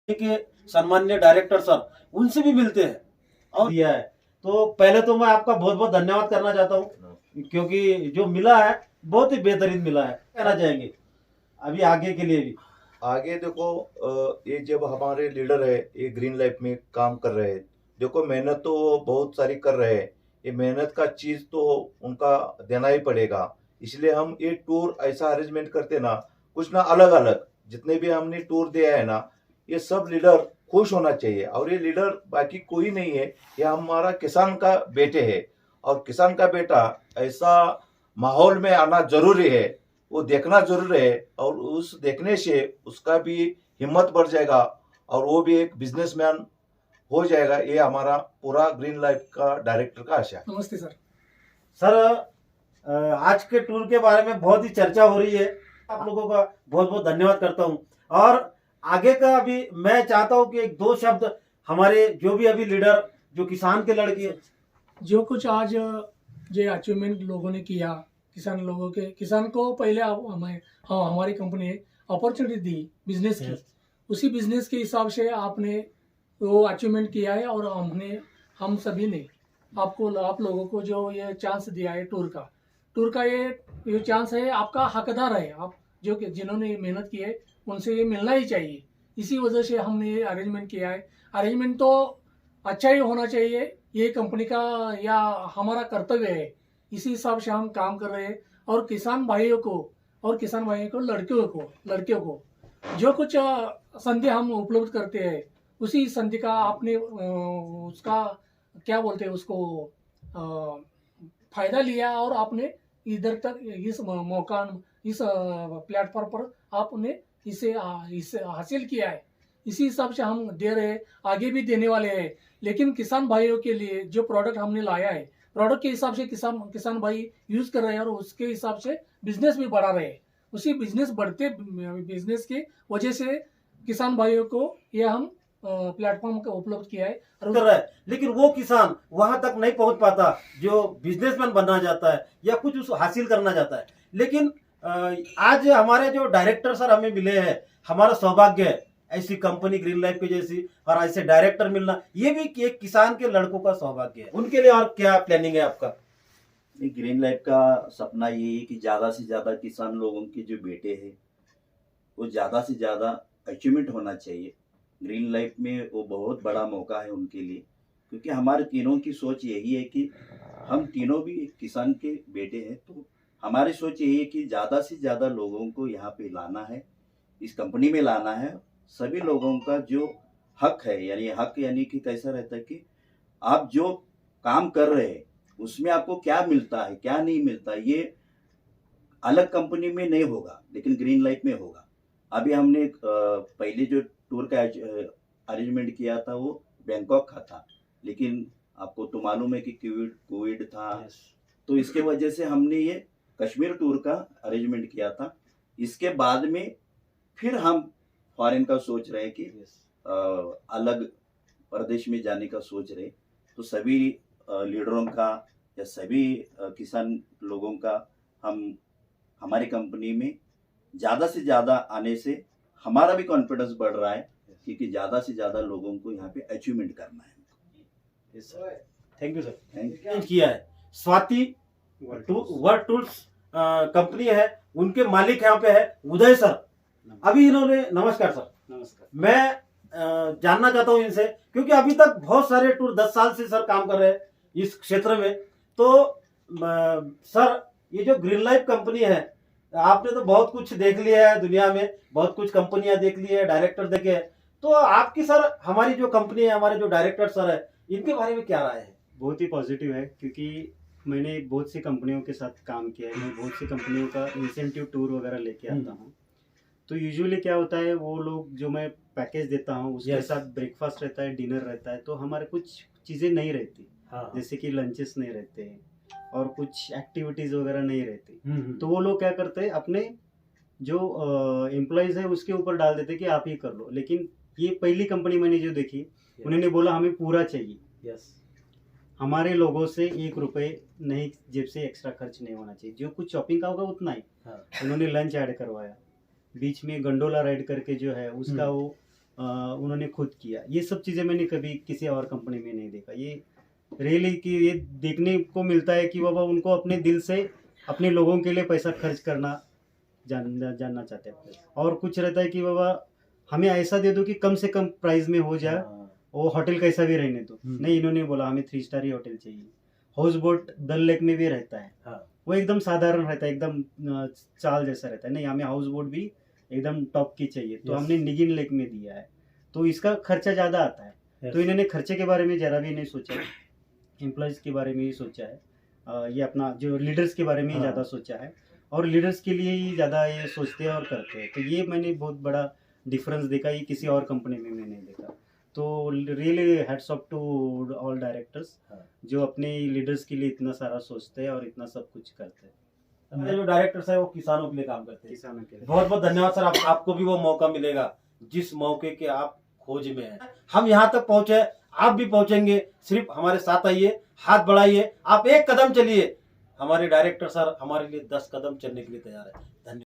के सम्माननीय director sir उनसे भी मिलते हैं और दिया है। तो पहले तो मैं आपका बहुत बहुत धन्यवाद करना चाहता हूँ, क्योंकि जो मिला है बहुत ही बेहतरीन मिला है। कहना चाहेंगे अभी आगे के लिए भी? आगे देखो, ये जब हमारे लीडर है ये ग्रीन लाइफ में काम कर रहे हैं, देखो मेहनत तो वो बहुत सारी कर रहे हैं, ये मेहनत का चीज तो उनका देना ही पड़ेगा। इसलिए हम ये टूर ऐसा अरेंजमेंट करते ना, कुछ ना अलग अलग जितने भी हमने टूर दिया है ना, ये सब लीडर खुश होना चाहिए। और ये लीडर बाकी कोई नहीं है, ये हमारा किसान का बेटे है। और किसान का बेटा ऐसा माहौल में आना जरूरी है, वो देखना जरूर है। और उस देखने से उसका भी हिम्मत बढ़ जाएगा और वो भी एक बिजनेसमैन हो जाएगा। ये हमारा पूरा ग्रीन लाइफ का डायरेक्टर का आशा है। नमस्ते सर। सर, आज के टूर के बारे में बहुत ही चर्चा हो रही है। आप लोगों का बहुत बहुत धन्यवाद करता हूं। और आगे का भी मैं चाहता हूं कि एक दो शब्द हमारे जो भी अभी लीडर जो किसान के लड़के जो कुछ आज जो अचीवमेंट लोगों ने किया, किसान को पहले हमारी कंपनी ने अपॉर्चुनिटी दी बिजनेस की, उसी बिजनेस के हिसाब से आपने वो अचीवमेंट किया है। और हम सभी ने आप लोगों को जो ये चांस दिया है टूर का ये चांस है, आपका हकदार है। आप जो कि जिन्होंने मेहनत की है उनसे ये मिलना ही चाहिए। इसी वजह से हमने ये अरेंजमेंट किया है। अरेंजमेंट तो अच्छा ही होना चाहिए, ये कंपनी का या हमारा कर्तव्य है। इसी हिसाब से हम काम कर रहे हैं। और किसान भाइयों को लड़कियों को जो कुछ संधि हम उपलब्ध करते हैं, उसी संधि का आपने उसका क्या बोलते हैं उसको फायदा लिया और आपने इधर तक इस मौका इस प्लेटफॉर्म पर आपने इसे हासिल किया है। इसी हिसाब से हम दे रहे हैं, आगे भी देने वाले हैं। लेकिन किसान भाइयों के लिए जो प्रोडक्ट हमने लाया है, प्रोडक्ट के हिसाब से किसान भाई यूज कर रहे हैं और उसके हिसाब से बिजनेस भी बढ़ा रहे हैं। उसी बिजनेस की वजह से किसान भाइयों को ये हम प्लेटफॉर्म का उपलब्ध किया है। कर रहा है, लेकिन वो किसान वहां तक नहीं पहुंच पाता जो बिजनेसमैन बनना चाहता है या कुछ उस हासिल करना चाहता है। लेकिन आज हमारे जो डायरेक्टर सर हमें मिले हैं, हमारा सौभाग्य है ऐसी कंपनी ग्रीन लाइफ की जैसी और ऐसे डायरेक्टर मिलना, ये भी एक किसान के लड़कों का सौभाग्य है। उनके लिए और क्या प्लानिंग है आपका? ग्रीन लाइफ का सपना ये है कि ज़्यादा से ज़्यादा किसान लोगों के जो बेटे हैं वो ज़्यादा से ज़्यादा अचीवमेंट होना चाहिए। ग्रीन लाइफ में वो बहुत बड़ा मौका है उनके लिए, क्योंकि हमारे तीनों की सोच यही है कि हम तीनों भी किसान के बेटे हैं। तो हमारी सोच यही है कि ज़्यादा से ज़्यादा लोगों को यहाँ पे लाना है, इस कंपनी में लाना है। सभी लोगों का जो हक है, यानी कि कैसा रहता है कि आप जो काम कर रहे हैं उसमें आपको क्या मिलता है क्या नहीं मिलता, ये अलग कंपनी में नहीं होगा लेकिन ग्रीन लाइफ में होगा। अभी हमने पहले जो टूर का अरेंजमेंट किया था वो बैंकॉक का था, लेकिन आपको तो मालूम है कि कोविड था। तो इसके वजह से हमने ये कश्मीर टूर का अरेंजमेंट किया था। इसके बाद में फिर हम फॉरेन का सोच रहे कि अलग प्रदेश में जाने का सोच रहे। तो सभी लीडरों का या सभी किसान लोगों का हमारी कंपनी में ज़्यादा से ज़्यादा आने से हमारा भी कॉन्फिडेंस बढ़ रहा है, क्योंकि ज़्यादा से ज़्यादा लोगों को यहाँ पे अचीवमेंट करना है। Thank you sir. Thank you. किया है स्वाति वर्ड टूल्स कंपनी है, उनके मालिक यहाँ पे है उदय सर। अभी इन्होंने नमस्कार सर। नमस्कार। मैं जानना चाहता हूँ इनसे, क्योंकि अभी तक बहुत सारे टूर 10 साल से सर काम कर रहे हैं इस क्षेत्र में। तो सर, ये जो ग्रीन लाइफ कंपनी है, आपने तो बहुत कुछ देख लिया है दुनिया में, बहुत कुछ कंपनियां देख ली है, डायरेक्टर देखे हैं। तो आपकी सर हमारी जो कंपनी है, हमारे जो डायरेक्टर सर है, इनके बारे में क्या राय है? बहुत ही पॉजिटिव है, क्योंकि मैंने बहुत सी कंपनियों के साथ काम किया है। मैं बहुत सी कंपनियों का इंसेंटिव टूर वगैरह लेके आता हूँ। तो यूजुअली क्या होता है, वो लोग जो मैं पैकेज देता हूँ उसके साथ ब्रेकफास्ट रहता है, डिनर रहता है, तो हमारे कुछ चीज़ें नहीं रहती। हाँ। जैसे कि लंचेस नहीं रहते हैं और कुछ एक्टिविटीज़ वगैरह नहीं रहती। तो वो लोग क्या करते हैं, अपने जो एम्प्लॉयज़ है उसके ऊपर डाल देते कि आप ये कर लो। लेकिन ये पहली कंपनी मैंने जो देखी, उन्होंने बोला हमें पूरा चाहिए। हमारे लोगों से 1 रुपए नहीं, जेब से एक्स्ट्रा खर्च नहीं होना चाहिए, जो कुछ शॉपिंग का होगा उतना ही। उन्होंने लंच ऐड करवाया, बीच में गंडोला राइड करके जो है उसका वो उन्होंने खुद किया। ये सब चीज़ें मैंने कभी किसी और कंपनी में नहीं देखा। ये रियली कि ये देखने को मिलता है कि बाबा उनको अपने दिल से अपने लोगों के लिए पैसा खर्च करना जानना चाहते हैं। और कुछ रहता है कि बाबा हमें ऐसा दे दो कि कम से कम प्राइस में हो जाए, वो होटल कैसा भी रहने दो। नहीं, इन्होंने बोला हमें 3 स्टार ही होटल चाहिए। हाउस बोट डल लेक में भी रहता है, वो एकदम साधारण रहता है, एकदम चाल जैसा रहता है। नहीं, हमें हाउस बोट भी एकदम टॉप की चाहिए, तो हमने निगिन लेक में दिया है। तो इसका खर्चा ज़्यादा आता है। तो इन्होंने खर्चे के बारे में ज़रा भी नहीं सोचा, एम्प्लॉयज़ के बारे में ही सोचा है। ये अपना जो लीडर्स के बारे में ही ज़्यादा सोचा है, और लीडर्स के लिए ही ज़्यादा ये सोचते हैं और करते हैं। तो ये मैंने बहुत बड़ा डिफरेंस देखा, ये किसी और कंपनी में मैं नहीं देखा। तो really hats off to all directors जो अपने लीडर्स के लिए इतना सारा सोचते हैं और इतना सब कुछ करते हैं। हमारे जो डायरेक्टर्स है वो किसानों के लिए काम करते हैं। किसानों के लिए बहुत बहुत धन्यवाद सर, आपको भी वो मौका मिलेगा जिस मौके के आप खोज में हैं। हम यहाँ तक पहुंचे, आप भी पहुंचेंगे। सिर्फ हमारे साथ आइए, हाथ बढ़ाइए, आप एक कदम चलिए। हमारे डायरेक्टर सर हमारे लिए 10 कदम चलने के लिए तैयार है। धन्यवाद।